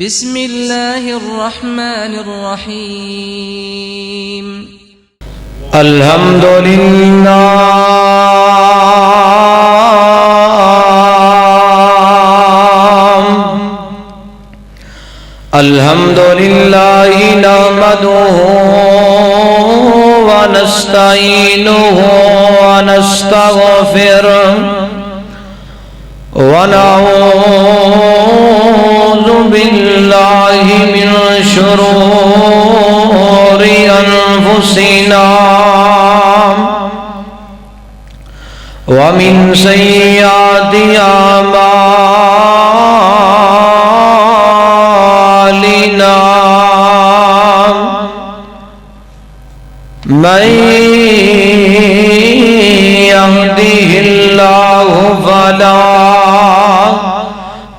بسم الله الرحمن الرحيم الحمد لله نحمده ونستعينه ونستغفره ونعوذ بالله من شرور أنفسنا ومن سيئات أعمالنا من يهده الله فلا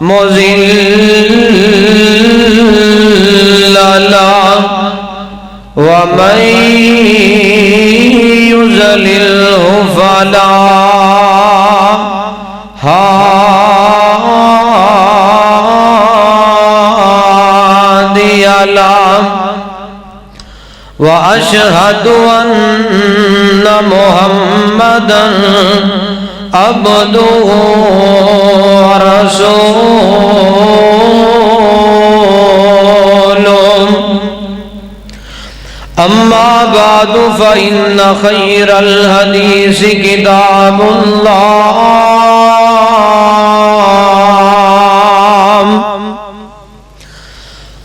مضل له ومن يضلله فلا هادي له وأشهد أن محمدا عبده ورسوله أما بعد فإن خير الحديث كتاب الله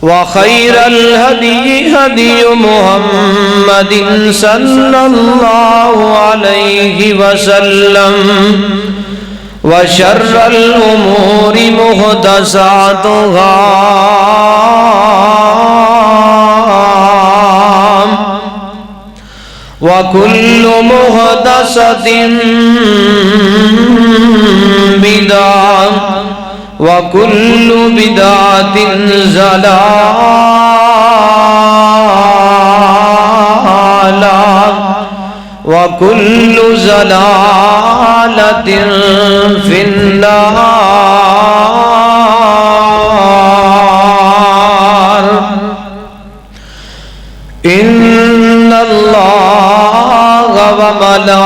وخير الهدي هدي محمد صلى الله عليه وسلم وشر الأمور محدثاتها وكل محدثة بدعة وكل بدعة ضلالة وكل ضلالة في النار. إن الله وملائكته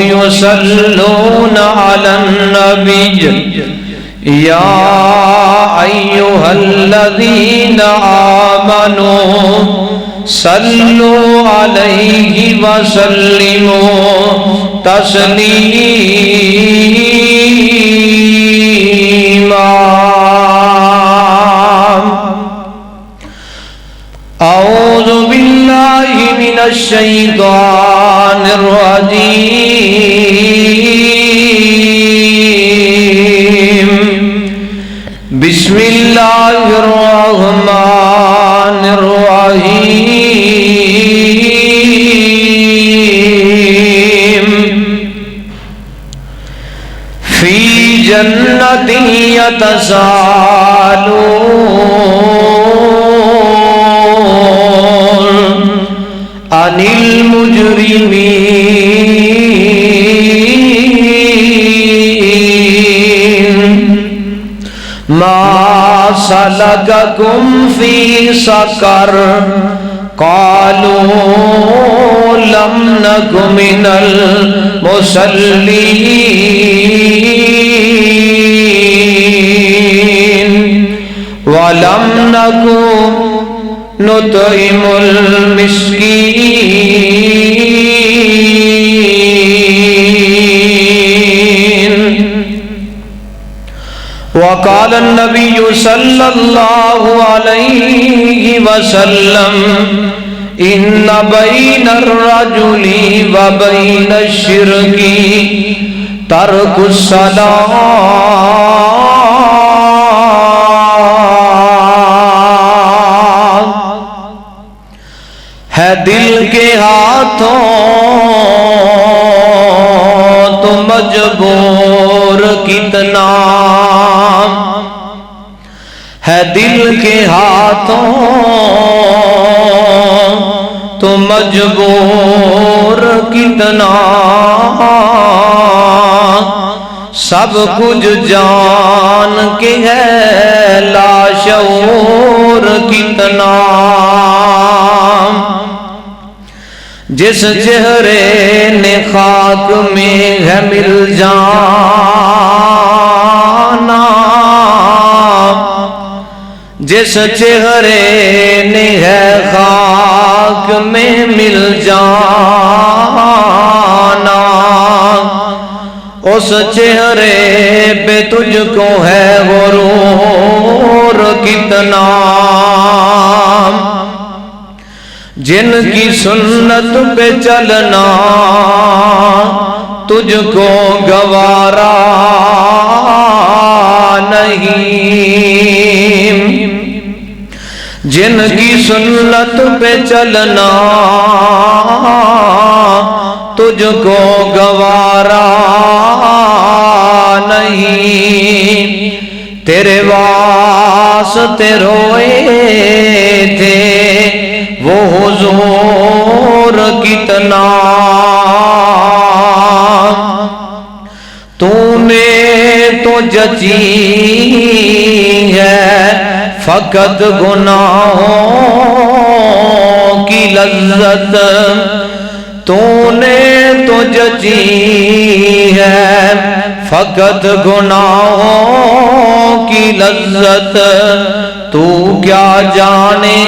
يصلون على النبي يا أيها الذين آمنوا صلوا عليه وسلموا تسليما. أعوذ بالله من الشيطان الرجيم. بسم الله الرحمن الرحيم. في جنة يتساءلون عن المجرمين ما سلككم في سقر قالوا لم نك من المصلين ولم نك نطعم المسكين. وقال النبي صلى الله عليه وسلم إن بين الرجل وبين الشرك ترك الصلاة ہے دل کے ہاتھوں تو مجبور کتنا ہے دل کے ہاتھوں تو مجبور کتنا سب کچھ جان کے ہے لاشعور کتنا، جس چہرے نے خاک میں ہے مل جانا، جس چہرے نے ہے خاک میں مل جانا، اس چہرے پہ تجھ کو ہے غرور کتنا، جن کی سنت پہ چلنا تجھ کو گوارا نہیں، جن کی سنت پہ چلنا تجھ کو گوارا نہیں، تیرے واسطے روئے تھے وہ حضور کتنا، تو نے تو جچی ہے فقط گناہوں کی لذت، تو نے تو جچی ہے فقط گناہوں کی لذت، تو کیا جانے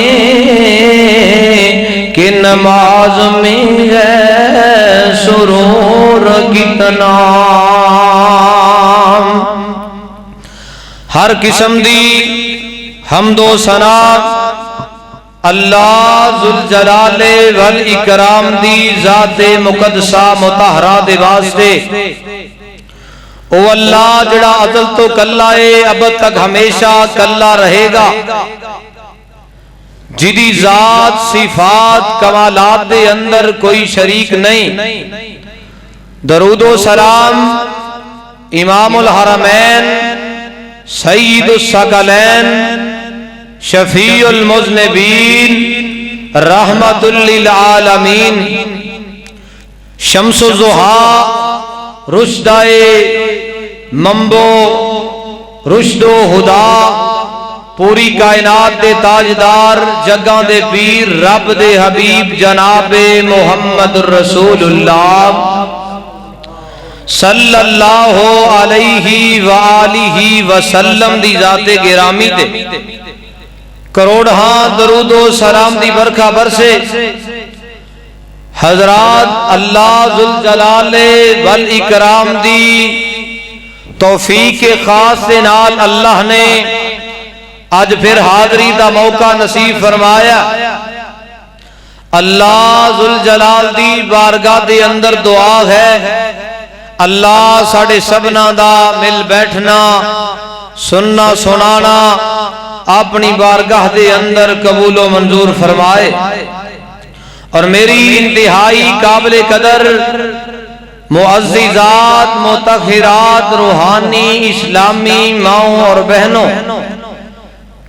کہ نماز میں ہے سرور کتنا، ہر قسم دی حمد و ثنا اللہ ذوالجلال والاکرام دی ذات مقدسہ مطہرہ دے واسطے، او اللہ جڑا ازل تو کلا ہے اب تک ہمیشہ کلا رہے گا، جدی ذات صفات کمالات دے اندر کوئی شریک نہیں، درود و سلام امام الحرمین سید الثقلین شفیع المذنبین رحمت للعالمین شمس الضحیٰ رشدائے منبو رشد و ہدا پوری کائنات دے تاجدار جگاں دے پیر رب دے حبیب جناب محمد رسول اللہ صلی اللہ علیہ وآلہ وسلم دی ذات گرامی تے کروڑہاں درود و سلام دی برکھا برسے، حضرات اللہ ذوالجلال والاکرام دی توفیق خاص سے نال اللہ نے آج پھر حاضری دا موقع نصیب فرمایا، اللہ ذوالجلال دی بارگاہ دے اندر دعا ہے اللہ ساڑھے سبنا دا مل بیٹھنا سننا سنانا اپنی بارگاہ دے اندر قبول و منظور فرمائے، اور میری انتہائی قابل قدر معززات متطہرات روحانی اسلامی ماؤں اور بہنوں،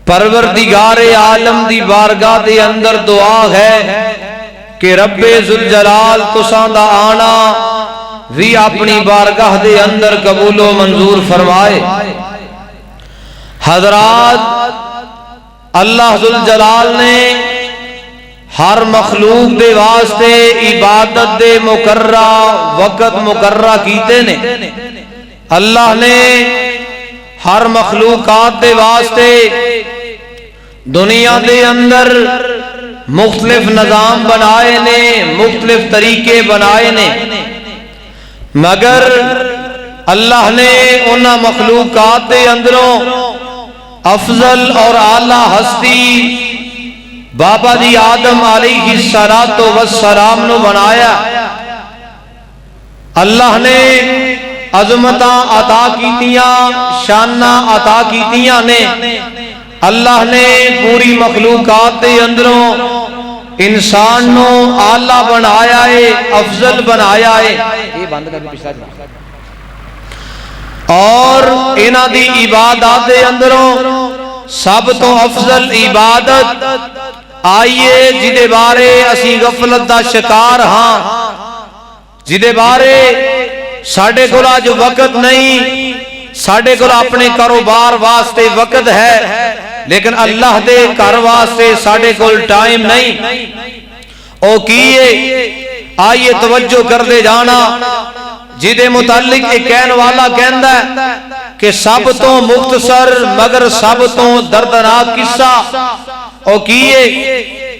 پروردگار عالم دی بارگاہ دے اندر دعا ہے کہ رب ذوالجلال تساں دا آنا بھی اپنی بارگاہ دے اندر قبول و منظور فرمائے۔ حضرات اللہ ذوالجلال نے ہر مخلوق دے واسطے عبادت دے مقررہ وقت مقررہ کیتے نے، اللہ نے ہر مخلوقات دے واسطے دنیا دے اندر مختلف نظام بنائے نے، مختلف طریقے بنائے نے، مگر اللہ نے انہاں مخلوقات دے اندروں افضل اور اعلیٰ ہستی بابا جی آدم علیہ السلام نو بنایا، اللہ نے عظمتاں عطا کیتیاں شاناں عطا کیتیاں نے، اللہ نے پوری مخلوقات دے اندروں انسان نو اعلیٰ بنایا ہے، افضل بنایا ہے، اور انہاں دی عبادات دے اندروں سب تو افضل عبادت آئیے جدے بارے اسی غفلت دا شکار ہاں، جدے بارے ساڈے کول اج وقت نہیں، ساڈے کول اپنے کاروبار واسطے وقت ہے، لیکن اللہ دے گھر واسطے ساڈے کول ٹائم نہیں۔ او کیے آئیے توجہ کر دے جانا، جدے متعلق ایک کہنے والا کہندا ہے کہ سب تو مختصر مگر سب تو دردناک قصہ او کیے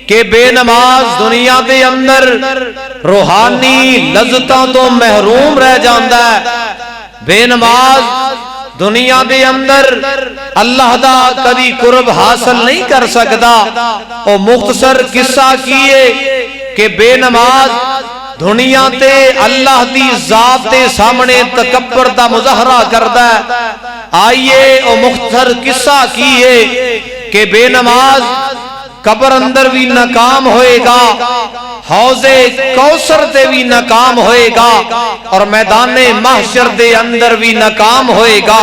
کہ بے نماز دنیا دے اندر روحانی لذتاں تو محروم رہ جاندا ہے، بے نماز دنیا دے اندر اللہ دا کبھی قرب حاصل نہیں کر سکتا۔ او مختصر قصہ کیے کہ بے نماز دنیا تے اللہ دی ذات دے سامنے تکبر دا مظاہرہ کردا ہے۔ آئیے او مختصر قصہ کیے کہ بے نماز قبر اندر بھی ناکام ہوئے گا، حوض کوثر تے بھی ناکام ہوئے گا، اور میدان محشر دے اندر بھی ناکام ہوئے گا۔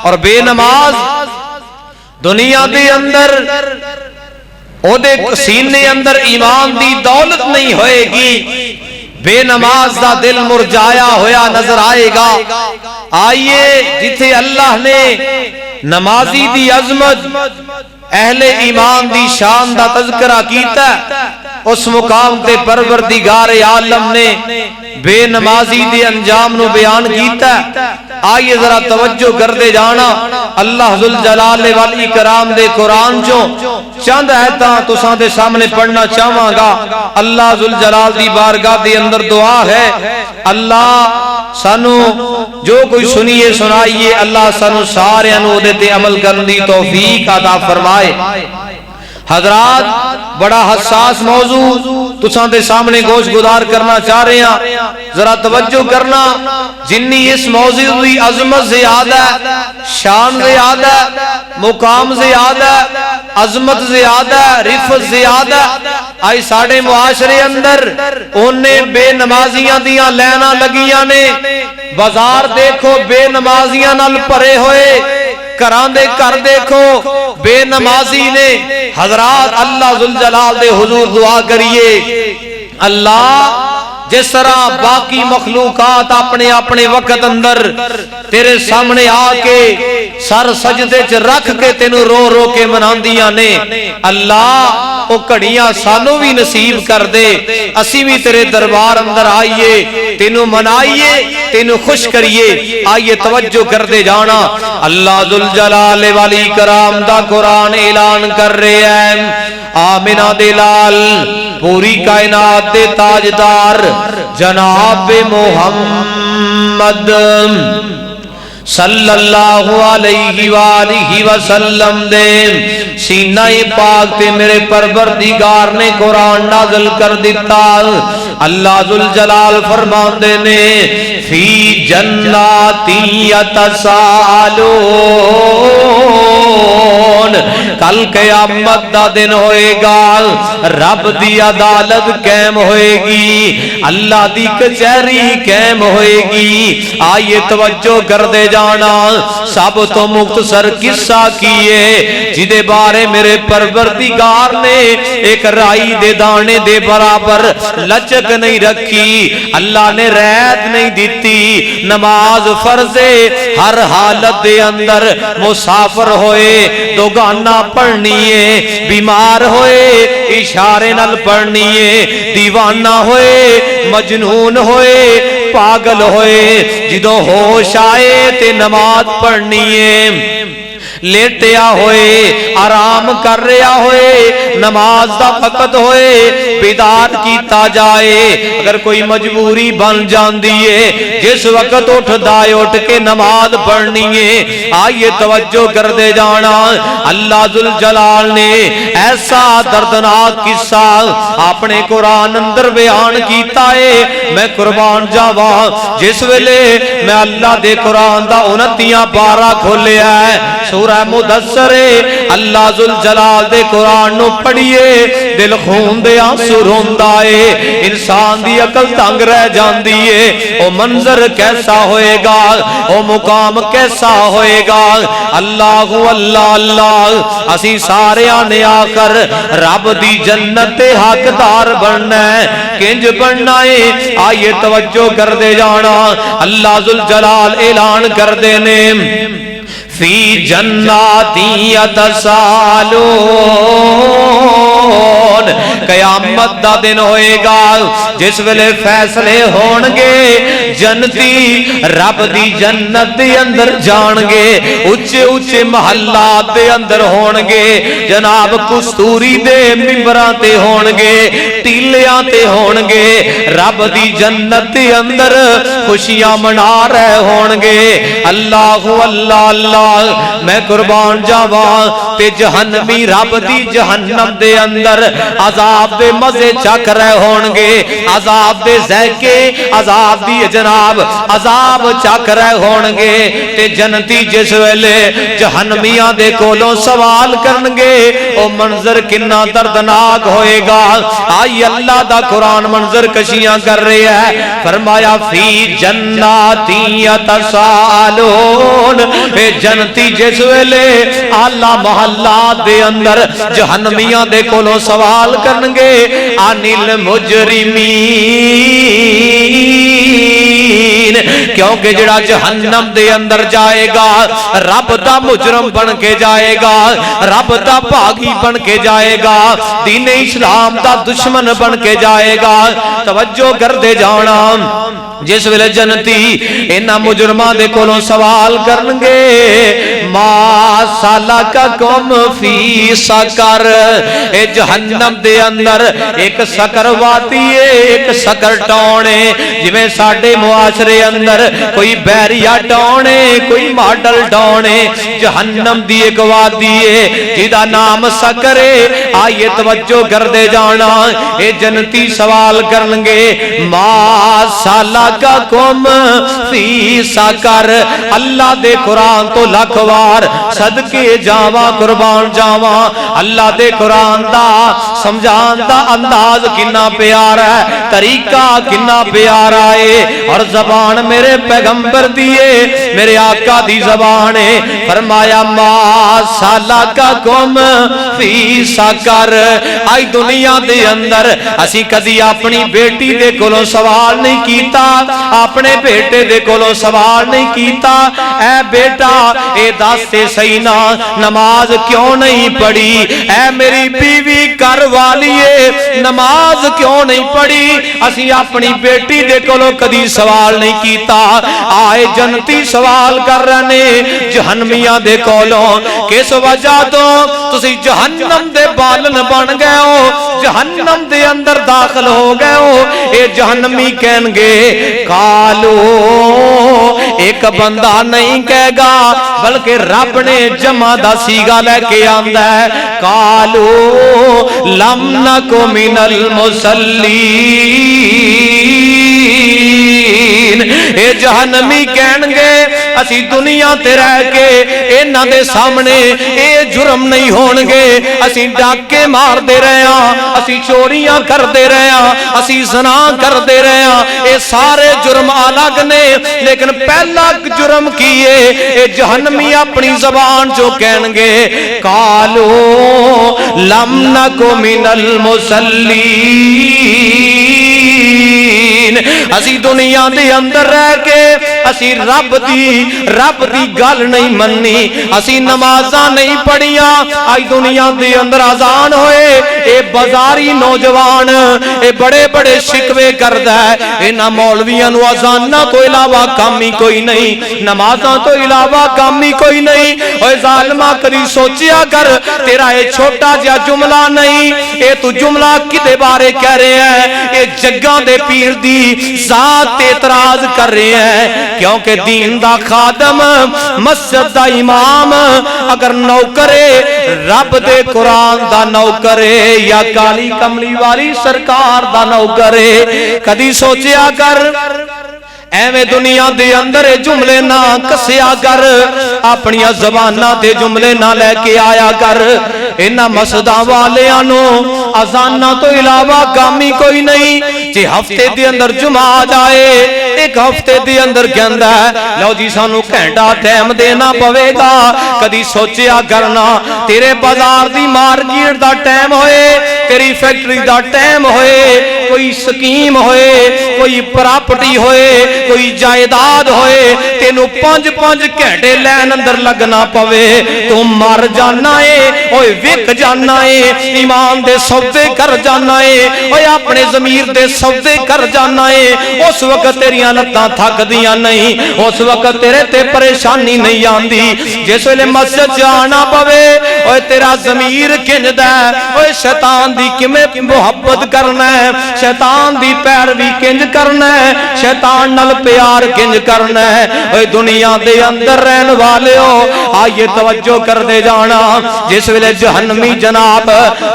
اور بے نماز دنیا دے اندر او دے سینے اندر ایمان دی دولت نہیں ہوئے گی، بے نماز دا دل مرجایا ہویا نظر آئے گا۔ آئیے جتھے اللہ نے نمازی دی عظمت، اہل ایمان دی شان دا تذکرہ کیتا ہے، اس مقام تے پروردگار عالم نے بے نمازی دے انجام نو بیان کیتا ہے۔ آئیے ذرا توجہ کر دے جانا، اللہ ذوالجلال والاکرام دے قرآن جو چند آیتاں تساں دے سامنے پڑھنا چاہواں گا۔ اللہ ذوالجلال دی بارگاہ دے اندر دعا ہے، اللہ سانو جو کوئی سنیے سنائیے، اللہ سانو سارے انو دے تے عمل کرنے دی توفیق عطا فرمائے۔ حضرات بڑا حساس موضوع تساں دے سامنے گوش گزار کرنا چاہ رہے ہیں، ذرا توجہ کرنا، جنی اس موضوع کی عظمت زیادہ ہے، شان زیادہ ہے، مقام زیادہ ہے، عظمت زیادہ ہے، رفت زیادہ ہے۔ آئی ساڑھے معاشرے اندر انہیں بے نمازیاں دیاں لینا لگیاں نے، بازار دیکھو بے نمازیاں نال پرے ہوئے، کران دے کر دیکھو بے نمازی نے۔ حضرات اللہ ذوالجلال دے حضور دعا کریے، اللہ جس طرح باقی مخلوقات اپنے اپنے وقت اندر تیرے سامنے آ کے سر سجدے چ رکھ کے تینوں رو رو کے مناندیاں نے، اللہ او گھڑیاں سانو بھی نصیب کر دے، اسی بھی تیرے دربار اندر آئیے، تینوں منائیے، تینوں خوش کریے۔ آئیے توجہ کر دے جانا، اللہ ذوالجلال والاکرام دا قرآن اعلان کر رہے ہیں، آمنہ دے لال پوری کائنات دے تاجدار جناب محمد صلی اللہ علیہ وآلہ وسلم دے سینہ پاک تے میرے پروردگار نے قرآن نازل کر دیتا۔ اللہ ذوالجلال فرماندے نے فی جنات یتساءلون، کل قیامت دا دن ہوئے گا، رب دی عدالت قائم ہوئے گی، اللہ دی کچہری قائم ہوئے گی۔ آئیے توجہ کر دے جانا، سب تو مختصر قصہ کیے جدے بارے میرے پروردگار نے ایک رائی دے دانے دے برابر لچک نہیں رکھی، اللہ نے ریت نہیں دیتی۔ نماز فرض ہر حالت دے اندر، مسافر ہوئے دوگانہ پڑھنی ہے، بیمار ہوئے اشارے نال پڑھنی ہے، دیوانہ ہوئے مجنون ہوئے پاگل ہوئے، جدوں ہوش آئے تے نماز پڑھنی ہے، لیٹیا ہوئے آرام کر رہا ہوئے نماز دا وقت ہوئے بیدار کیتا جائے۔ اگر کوئی مجبوری بن جاندی ہے جس وقت اٹھ دائے اٹھ کے نماز پڑھنی ہے۔ آئیے توجہ کر دے جانا، اللہ ذوالجلال نے ایسا دردناک قصہ اپنے قرآن اندر بیان کیتا ہے، میں قربان جاواں جس ویلے میں اللہ دے قرآن دا 29 پارہ کھولیا ہے، سورہ مدثر اللہ ذل جلال دے قرآن نو پڑھیے دل خون دے آنسو روندا ہے انسان دی عقل تنگ رہ جاندی ہے او منظر کیسا ہوئے گا او مقام کیسا ہوئے گا اللہ اللہ اللہ اسی سارے آنے آ کر رب دی جنت حقدار بننا ہے کنج بننا ہے آئیے توجہ کر دے جانا اللہ ذل جلال اعلان کر دینے فی جناتی یتسالون قیامت دا دن ہوئے گا جس ویلے فیصلے ہونگے جنتی رب دی جنت دے اندر جانگے اچھے اچھے محلات دے اندر ہونگے جناب کستوری دے ممبران تے ہونگے ٹیلیاں تے ہونگے رب دی جنت دے اندر خوشیاں منا رہے ہونگے اللہ اللہ اللہ میں قربان جاواں تے جہنمی رب دی جہنم دے اندر عذاب دے مزے چک رہے ہونگے عذاب دے ذائقے عذاب دی جناب عذاب چک رہے ہونگے تے جنتی جس ویلے جہنمیاں دے کولوں سوال کرنگے او منظر کنا دردناک ہوئے گا آئی اللہ دا قرآن منظر کشیاں کر رہے ہیں فرمایا فی جناتی یتسالون اے جنتی جس ویلے آلہ محلات دے اندر جہنمیاں دے کولوں سوال کرنگے انل مجرمین کیونکہ جڑا جہنم دے اندر جائے گا رب دا مجرم بن کے جائے گا رب دا بھاگی بن کے جائے گا دین اسلام دا دشمن بن کے جائے گا توجہ کر دے جانا جس ویلے جنتی انہا مجرمہ دے کولوں سوال کرنگے ما سالککم فی سقر اے جہنم دے اندر ایک سقر واتی ہے ایک سقر ٹونے جویں ساڑھے معاشرے اندر کوئی بیریا ٹونے کوئی ماڈل ٹونے جہنم دی ایک واتی ہے جیدہ نام سقر ہے آئیے توجہ کر دے جانا اے جنتی سوال کرنگے ما سالککم فی سقر اللہ دے قرآن تو لکھوار صدقے جاواں قربان جاواں اللہ دے قرآن دا سمجھان دا انداز کنا پیارا ہے طریقہ کنا پیارا ہے اور زبان میرے پیغمبر دیئے میرے آقا دی زبان ہے فرمایا ما سالککم فی سقر آئی دنیا دے اندر اسی کدی اپنی بیٹی دے کولوں سوال نہیں کیتا اپنے بیٹے دے کولوں سوال نہیں کیتا اے بیٹا اے داستے سینا نماز کیوں نہیں پڑھی اے میری بیوی کر والیے نماز کیوں نہیں پڑھی اسی اپنی بیٹی دے کولوں کدی سوال نہیں کیتا آئے جنتی سوال کر رہنے جہنمیاں دے کولوں کس وجہ تو تسی جہنم دے بالن بن گئے ہو جہنم دے اندر داخل ہو گئے ہو اے جہنمی کہنگے کالو ایک بندہ نہیں کہے گا بلکہ رب نے جمع دا سیگا لے کے آندہ ہے کالو لم نکو من المصلین اے جہنمی کہنگے اسی دنیا تے رہ کے اینا دے سامنے اے جرم نہیں ہونگے اسی ڈاکے مار دے رہے ہیں اسی چوریاں کر دے رہے ہیں اسی زنا کر دے رہے ہیں اے سارے جرم الگ نے لیکن پہلا جرم کیے اے جہنمی اپنی زبان جو کہنگے کالو لم نکو من المصلین اسی دنیا دے اندر رہ کے اسی رب دی گل نہیں مننی اسی نمازاں نہیں پڑھیاں آئی دنیا دے اندر آزان ہوئے اے بازاری نوجوان اے بڑے بڑے شکوے کردہ ہے اینا مولویاں نو آزانہ تو علاوہ کامی کوئی نہیں نمازاں تو علاوہ کامی کوئی نہیں اے ظالمہ کری سوچیا کر تیرا اے چھوٹا جا جملہ نہیں اے تو جملہ کتے بارے کہہ رہے ہیں اے جگہ دے پیر دی ذات اعتراض کر رہے ہیں کیونکہ دین دا خادم مسجد دا امام اگر نوکرے رب دے قرآن دا نوکرے یا کالی کملی والی سرکار دا نوکرے کدی سوچیا کر ایویں دنیا دے اندر جملے نہ کسیا کر اپنی زباناں تے جملے نہ لے کے آیا کر انہاں مسجداں والیاں نو اذاناں تو علاوہ کام ہی کوئی نہیں جے ہفتے دے اندر جمعہ آ جائے ایک ہفتے دے اندر کہندا ہے لو جی سانو گھنٹہ ٹائم دینا پوے گا کدی سوچیا کرنا تیرے بازار دی مارکیٹ دا ٹائم ہوئے تیری فیکٹری دا ٹائم ہوئے کوئی سکیم ہوئے کوئی پراپرٹی ہوئے کوئی جائیداد ہوئے تینو 5-5 گھنٹے لین اندر لگنا پوے تو مر جانا ہے اوے وک جانا ہے ایمان دے سودے کر جانا ہے اوے اپنے ضمیر دے سودے کر جانا ہے اس وقت تیریاں لتاں تھک دیاں نہیں اس وقت تیرے تے پریشانی نہیں آندی جس ویلے مسجد جانا پوے اوے تیرا ضمیر کنجدا ہے اوے شیطان دی کیویں محبت کرنا ہے شیطان دی پیروی کنج کرنا ہے شیطان نال پیار کنج کرنا ہے اے دنیا دے اندر رہن والےو آئیے توجہ کر دے جانا جس ویلے جہنمی جناب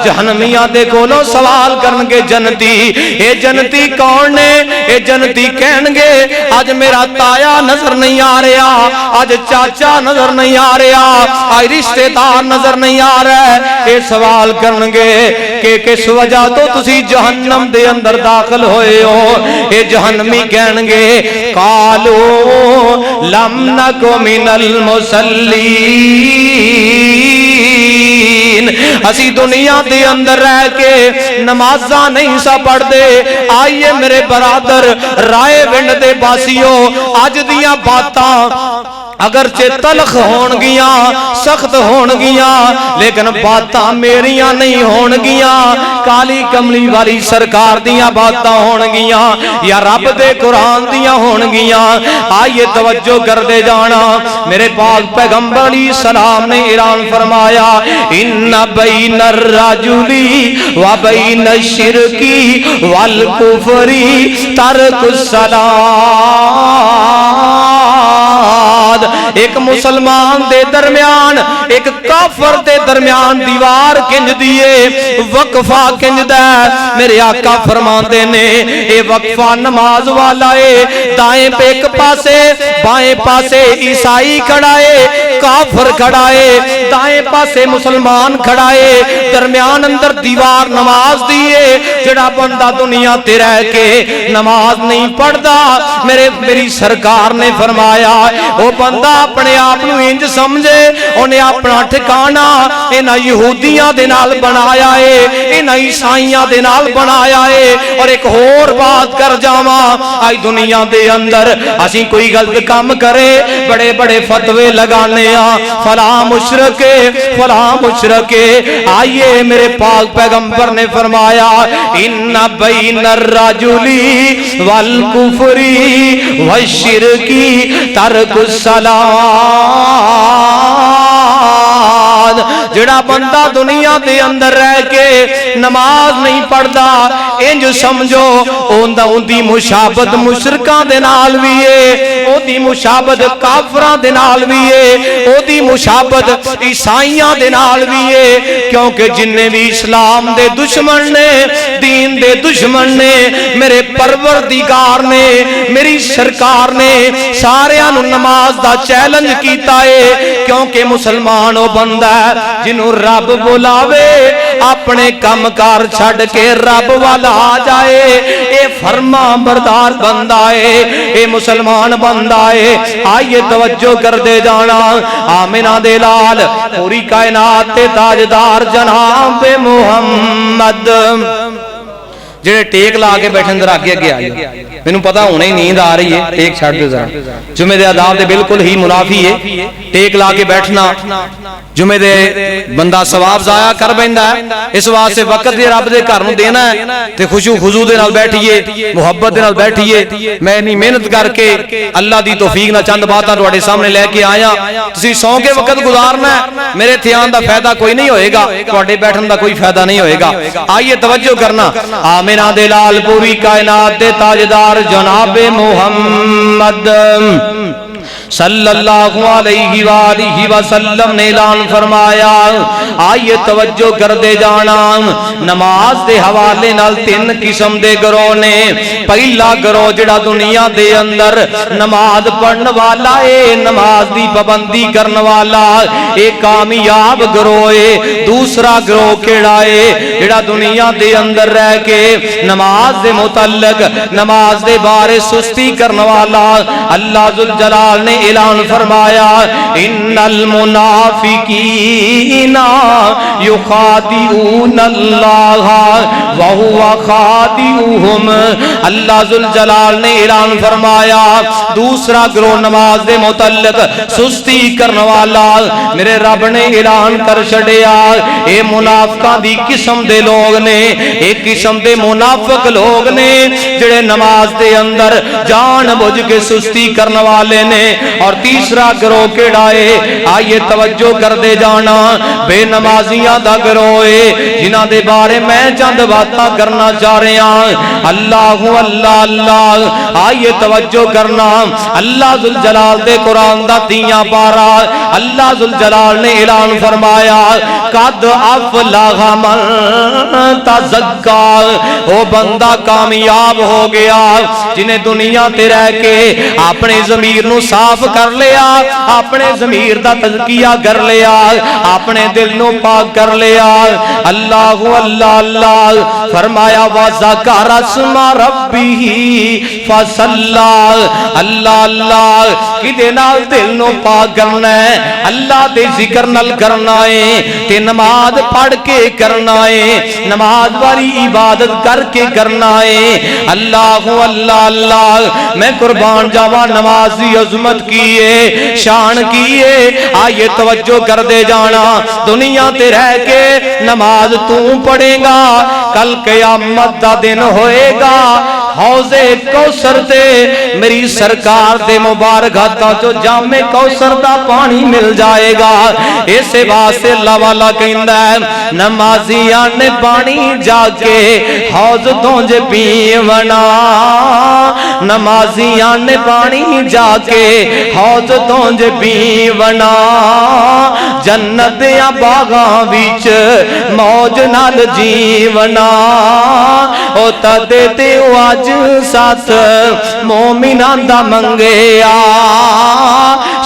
جہنمیاں دے کولوں سوال کرنگے جنتی اے جنتی کون نے اے جنتی کہنگے آج میرا تایا نظر نہیں آ رہا آج چاچا نظر نہیں آ رہا آج رشتہ دار نظر نہیں آ رہا ہے اے سوال کرنگے کہ کس وجہ تو تسی جہنم دے اندر داخل ہوئے ہو اے جہنمی کہنگے قالو لم نکو من المصلین اسی دنیا دے اندر رہ کے نمازاں نہیں سا پڑھ دے آئیے میرے برادر رائے ونڈ دے باسیو آج دیاں باتاں اگرچہ تلخ ہون گیاں سخت ہون گیاں لیکن باتاں میریاں نہیں ہون گیاں کالی کملی والی سرکار دیاں باتاں ہون گیاں یا رب دے قرآن دیاں ہون گیاں آئیے توجہ کر دے جانا میرے پاک پیغمبر علیہ السلام نے اعلان فرمایا ان بین الرجلی و بین الشرکی والکفری ترک الصلاۃ ایک مسلمان دے درمیان ایک کافر دے درمیان دیوار کنج دیئے وقفہ کنج دے میرے آقا فرماندے نے اے وقفہ نماز والا ہے دائیں پہ ایک پاسے بائیں پاسے عیسائی کھڑائے کافر کھڑائے دائیں پاسے مسلمان کھڑائے درمیان اندر دیوار نماز دیئے جڑا بندہ دنیا تے رہ کے نماز نہیں پڑھدا میری سرکار نے فرمایا وہ بندہ اپنے آپ نو انج سمجھے انہیں اپنا ٹھکانہ انہاں یہودیاں دے نال بنایا ہے انہاں عیسائیاں دے نال بنایا ہے اور ایک اور بات کر جاواں آئی دنیا دے اندر اسی کوئی غلط کام کرے بڑے بڑے فتوے لگانے فلاں مشرک آئیے میرے پاک پیغمبر نے فرمایا ان بین الرجلی والکفری والشرکی ترک الصلاۃ جڑا بندہ دنیا دے اندر رہ کے نماز نہیں پڑھدا انج سمجھو اون دی مشابت مشرکاں دے نال وی ہے او دی مشابت کافراں دے نال وی ہے او دی مشابت عیسائیاں دے نال وی ہے کیونکہ جننے بھی اسلام دے دشمن نے دین دے دشمن نے میرے پروردگار نے میری سرکار نے ساریاں نو نماز دا چیلنج کیتا ہے کیونکہ مسلمان او بندہ جنہوں رب بلاوے اپنے کم کار چھڑ کے رب والا آ جائے اے فرما بردار بندہ ہے اے مسلمان بندہ ہے آئیے توجہ کر دے جانا آمنہ دے لال پوری کائنات تے تاجدار جناب محمد جڑے ٹیک لا کے بیٹھے اندر آگے آگے آئیے میں نے پتا ہونے ہی نیند آ رہی ہے ٹیک چھاڑ دے ذرا جمعہ دے آداب دے بالکل ہی منافی ہے ٹیک لا کے بیٹھنا جمعہ دے بندہ ثواب ضائع کر بیندا ہے اس واسطے وقت دے رب دے گھر نوں دینا ہے تے خشوع خضوع دے نال بیٹھیے محبت دے نال بیٹھیے میں نہیں محنت کر کے اللہ دی توفیق نال چند باتاں تواڈے سامنے لے کے آیا تسی سو کے وقت گزارنا ہے میرے دھیان دا فائدہ کوئی نہیں ہوئے گا تواڈے بیٹھن دا کوئی فائدہ نہیں ہوئے گا آئیے توجہ کرنا آمنہ دے لال پوری کائنات دے تاجدار جناب محمد صلی اللہ علیہ وآلہ وسلم نے اعلان فرمایا، آئیے توجہ کر دے جانا، نماز دے حوالے نال تین قسم دے گروہ نے۔ پہلا گروہ جڑا دنیا دے اندر نماز پڑھن والا ہے، نماز دی پابندی کرن والا، ایک کامیاب گروہ ہے۔ دوسرا گروہ کیڑا ہے جڑا دنیا دے اندر رہ کے نماز دے متعلق نماز دے بارے سستی کرن والا۔ اللہ ذوالجلال نے اعلان فرمایا، ان المنافقین یخادعون اللہ وہو خادعہم۔ اللہ ذوالجلال نے اعلان فرمایا دوسرا گروہ نماز دے متعلق سستی کرن والا میرے رب نے اعلان کر چھڈیا، اے منافقاں دی قسم دے لوگ نے، ایک قسم دے منافق لوگ نے جڑے نماز دے اندر جان بوجھ کے سستی کرن والے نے۔ اور تیسرا گروہ کیڑا ہے، آئیے توجہ کر دے جانا، بے نمازیاں دا گروہ ہے جنہاں دے بارے میں چند باتاں کرنا چاہ رہے ہیں۔ اللہ اللہ اللہ، آئیے توجہ کرنا، اللہ ذوالجلال دے قرآن دا 3 پارہ اللہ ذوالجلال نے اعلان فرمایا، قد افلح من تزکا، وہ بندہ کامیاب ہو گیا جنہیں دنیا تے رہ کے اپنے ضمیر نو صاف کر لیا، اپنے ضمیر دا تزکیہ کر لیا، اپنے دل نو پاک کر لیا۔ اللہ اللہ اللہ فرمایا، وَذَكَرَ اسْمَ رَبِّهِ فَصَلَّى۔ اللہ اللہ کدے نال دل نو پاک کرنا ہے، اللہ دے ذکر نال کرنا ہے، تے نماز پڑھ کے کرنا ہے، نماز والی عبادت کر کے کرنا ہے۔ اللہ اللہ اللہ، میں قربان جاواں نماز دی عظمت کی ہے، شان کی ہے۔ آئیے توجہ کر دے جانا، دنیا تے رہ کے نماز تو پڑھے گا، کل قیامت دا دن ہوئے گا، حوض کوثر تے میری سرکار دے مبارک ہاتھاں چو جام کوثر دا پانی مل جائے گا۔ اسے واسطے اللہ والا کہندا ہے، نمازیاں نے پانی جا کے حوض دونج پیونا، نمازیاں نے پانی جا کے حوض دونج پیونا، جنت یا باغاں وچ موج نال جیونا، او تدے تے اج ساتھ مومناں دا منگیا،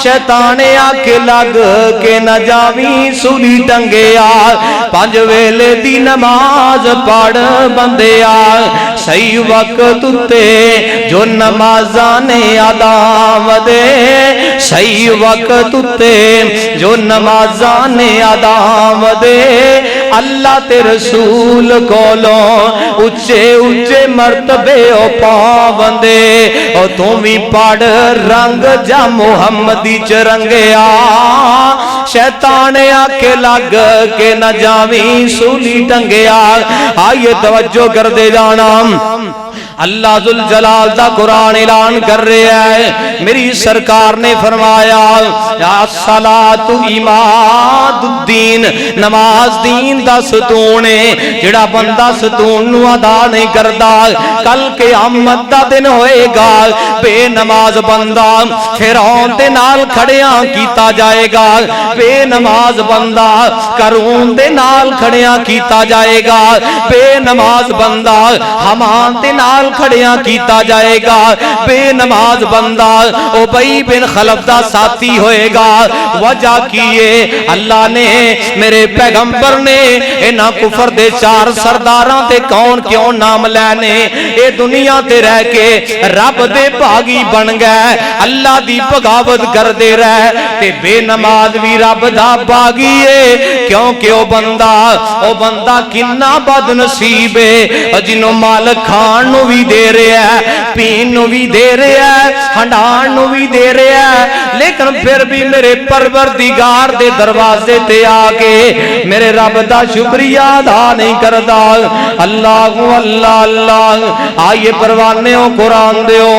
شیطان آکھ لگ کے نہ جاویں سولی ٹنگیا، 5 ویلے دی نماز پڑھ بندیا، صحیح وقت تے جو نمازاں نے ادا ودے، صحیح وقت تے جو نمازاں نے ادا ودے، اللہ تے رسول کولوں اچھے اچھے مرتبے او پاوندے، او تو بھی پڑھ رنگ جا محمدی چرنگیا، شیطان آکے لگ کے نہ جاویں سولی ٹنگیا۔ آئیے توجہ کر دے جانا، اللہ ذوالجلال دا قرآن اعلان کر رہا ہے، میری سرکار نے فرمایا، الصلاۃ عماد الدین، نماز دین دا ستون ہے، جڑا بندہ ستون نو ادا نہیں کردا کل قیامت دا دن ہوئے گا بے نماز بندہ فرعون دے نال کھڑیاں کیتا جائے گا، بے نماز بندہ قارون دے نال کھڑیاں کیتا جائے گا، بے نماز بندہ حمان دے نال کھڑیاں کیتا جائے گا، بے نماز بندہ ابی بن خلف دا ساتھی ہوئے گا۔ وجہ کیے اللہ نے میرے پیغمبر نے انہاں کفر دے 4 سرداراں تے کون کیوں نام لینے، اے دنیا تے رہ کے رب دے باغی بن گئے، اللہ دی بغاوت کر دے رہے تے بے نماز بھی رب دا باغی ہے، کیونکہ او بندہ کنا بد نصیب ہے، جنوں مال کھان نو بھی دے رہے ہیں، پین نو بھی دے رہے ہیں، ہنڈان نو بھی دے رہے ہیں، لیکن پھر بھی میرے پروردگار دے دروازے تے آکے میرے رب دا شکریہ ادا نہیں کردا۔ اللہ اللہ اللہ، آئیے پروانے ہو قرآن دیو،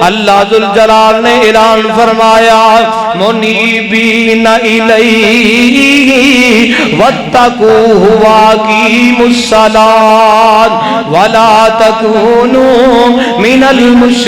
اللہ ذوالجلال نے اعلان فرمایا، منیبین الیہ واتقوہ واقیموا الصلاۃ ولا تکونوا من المشرکین۔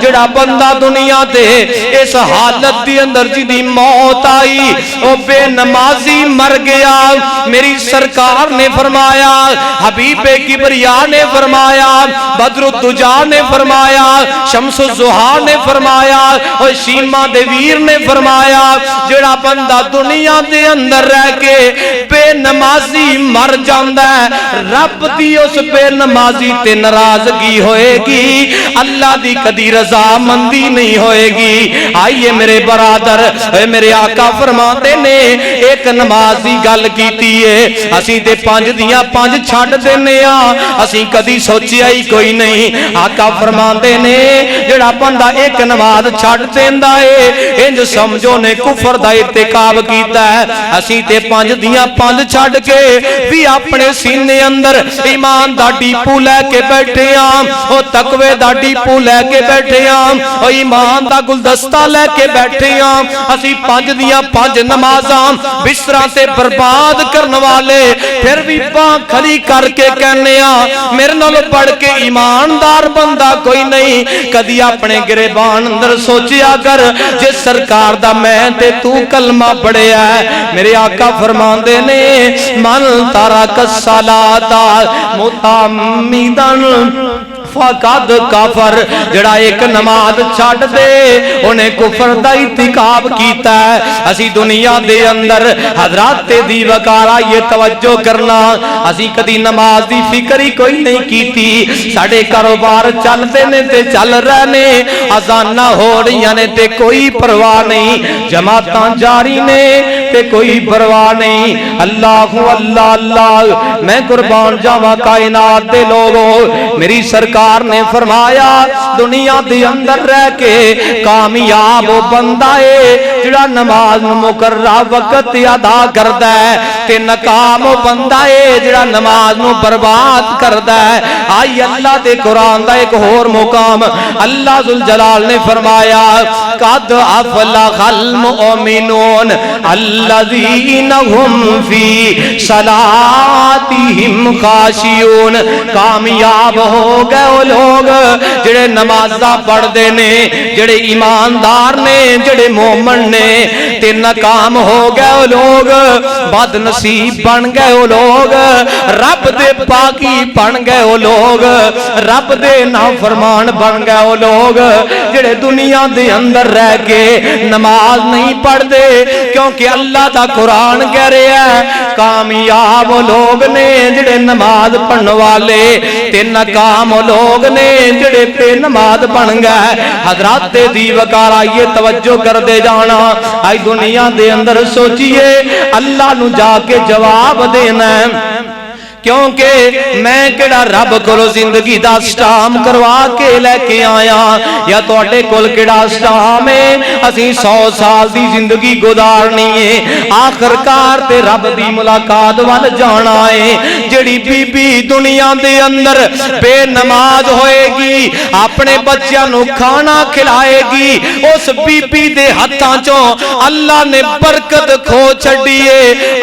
جڑا بندہ دنیا تے اس حالت دی اندر جدی موت آئی او بے نمازی مر گیا. میری سرکار نے فرمایا, حبیب کبریا نے فرمایا, بدر الدجا نے فرمایا, شمس الضحا نے فرمایا, اور شیما دے ویر نے فرمایا, جڑا بندہ دنیا دے اندر رہ کے بے نمازی مر جاندا ہے, رب دی اس بے نمازی تے ناراضگی ہوئے گی, اللہ دی کدی رضا مندی نہیں ہوئے گی. آئیے میرے برادر, میرے آقا فرماتے نے ایک نمازی گل کیتی ہے, اسی تے 5 دیاں 5 چھڈ دینے ہاں, اسی کدی سوچیا ہی کوئی نہیں. آقا فرماتے نے جڑا بندہ ایک نماز چھڈ دیندا ہے انج سمجھو نے کفر دا ارتکاب کیتا ہے. اسی تے 5 دیاں 5 چھڈ کے بھی اپنے سینے اندر ایمان دا ڈیپو لے کے بیٹھے ہاں, او تقوی دا ڈیپو لے کے بیٹھے ہاں, او ایمان دا گلدستہ لے کے بیٹھے ہاں. اسی 5 دیاں 5 نمازاں بستراں تے برباد کرنے والے پھر بھی باں کھلی کر کے کہنے ہاں میرے نال پڑھ کے ایماندار بندہ کوئی نہیں. کدی اپنے گریبان اندر سوچیا کر جے سرکار دا میں تے تو کلمہ پڑھیا ہے. میرے آقا فرماندے نے من ترک الصلاۃ متعمداً فقد کفر, جڑا ایک نماز چھڈ دے انہیں کفر دا ارتکاب کیتا ہے. اسی دنیا دے اندر حضرات دی وقارا یہ توجہ کرنا, اسی کدی نماز دی فکر ہی کوئی نہیں کیتی. ساڈے کاروبار چلدے نے تے چل رہے نے, اذاناں ہو رہی نے تے کوئی پرواہ نہیں, جماعتاں جاری نے تے کوئی پرواہ نہیں. اللہ اللہ اللہ, میں قربان جاواں کائنات دے لوگوں, میری سرکار نے فرمایا دنیا دے اندر رہ کے کامیاب وہ بندہ ہے جڑا نماز مقررہ وقت ادا کردا ہے, تے ناکام وہ بندہ ہے جڑا نماز نو برباد کردا ہے. آئی اللہ دے قرآن دا ایک اور مقام اللہ ذوالجلال نے فرمایا قد افلح المؤمنون الذین هم فی صلاتہم خاشعون. کامیاب ہو گئے وہ لوگ جڑے نمازاں پڑھ دے نے, جڑے ایماندار نے, جڑے مومن نے, تے ناکام ہو گئے وہ لوگ, بد نصیب بن گئے وہ لوگ, رب دے پاکی بن گئے وہ لوگ, رب دے نافرمان بن گئے وہ لوگ جڑے دنیا دے اندر رہ کے نماز نہیں پڑھ دے. کیونکہ اللہ دا قرآن کہہ رہا ہے کامیاب وہ لوگ نے جڑے نماز پڑھن والے, تے ناکام وہ لوگ نے جڑے بے نماز بن گئے. حضرات دی وقارا یہ توجہ کر دے جانا, آئی دنیا دے اندر سوچئے اللہ نو جا کے جواب دینا ہے, کیونکہ میں کڑا رب کو زندگی دا سٹام کروا کے لے کے آیا, یا توڑے کل کڑا سٹام ہے اسی 100 سال دی زندگی گزارنی ہے, آخر کار تے رب دی ملاقات وال جانا ہے. جڑی بی بی دنیا دے اندر بے نماز ہوئے گی اپنے بچیاں نو کھانا کھلائے گی, اس بی بی دے ہتھاں چوں اللہ نے برکت کھو چھڑیے.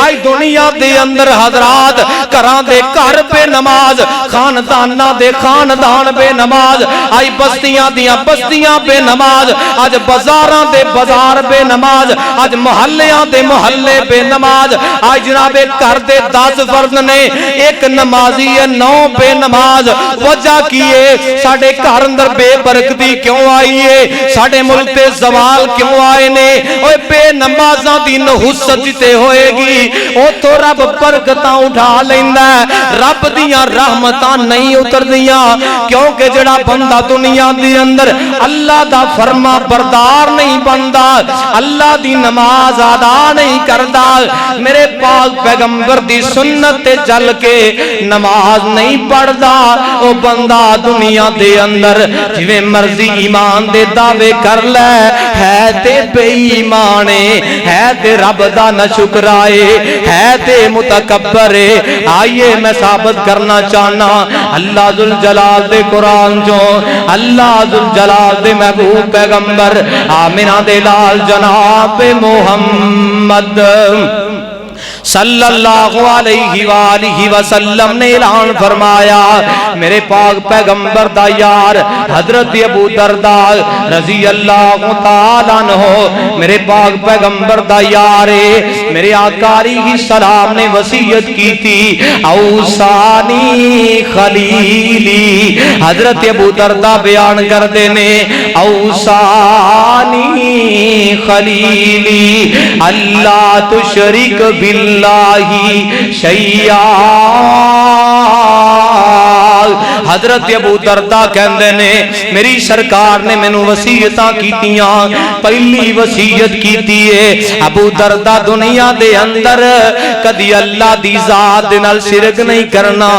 آئی دنیا دے اندر حضرات کران دے گھر بے نماز, خاندانہ دے خاندان بے نماز, آئی بستیاں دیاں بستیاں بے نماز, آج بازاراں دے بازار بے نماز, آج محلیاں دے محلے بے نماز. آج جناب گھر دے 10 فرد نے ایک نمازی ہے 9 بے نماز. وجہ کیے ساڑھے گھر اندر بے برکتی کیوں آئیے, ساڑھے ملک تے زوال کیوں آئے نے, اوہ بے نمازاں دی نحوست جتے ہوئے گی او تو رب برکتاں اٹھا لیندہ ہے, رب دیاں رحمتاں نہیں اتر دیاں. کیونکہ جڑا بندہ دنیا دی اندر اللہ دا فرما بردار نہیں بندہ, اللہ دی نماز ادا نہیں کردا, میرے پاک پیغمبر دی سنت تے چل کے نماز نہیں پڑھدا, او بندہ دنیا دے اندر جویں مرضی ایمان دے دعوے کر لے ہے تے بے ایمانے, ہے تے رب دا نہ شکرائے, ہے تے متکبر. آئیے میں ثابت کرنا چاہنا اللہ ذوالجلال دے قرآن جو, اللہ ذوالجلال دے محبوب پیغمبر آمینہ دے لال جناب محمد صلی اللہ علیہ وآلہ وسلم نے اعلان فرمایا، میرے پاک پیغمبر دا یار حضرت ابو درداء رضی اللہ تعالیٰ عنہ میرے پاک پیغمبر دا یار میرے آقا علیہ السلام نے وصیت کی تھی، اوصانی خلیلی، حضرت ابو درداء بیان کر دینے، اوصانی خلیلی اللہ تشرک باللہ شیئا۔ حضرت ابو درداء کہندے نے میری سرکار نے مینوں وصیتاں کیتیاں، پہلی وصیت کیتی ہے ابو درداء دنیا دے اندر کدی اللہ دی ذات دے نال شرک نہیں کرنا،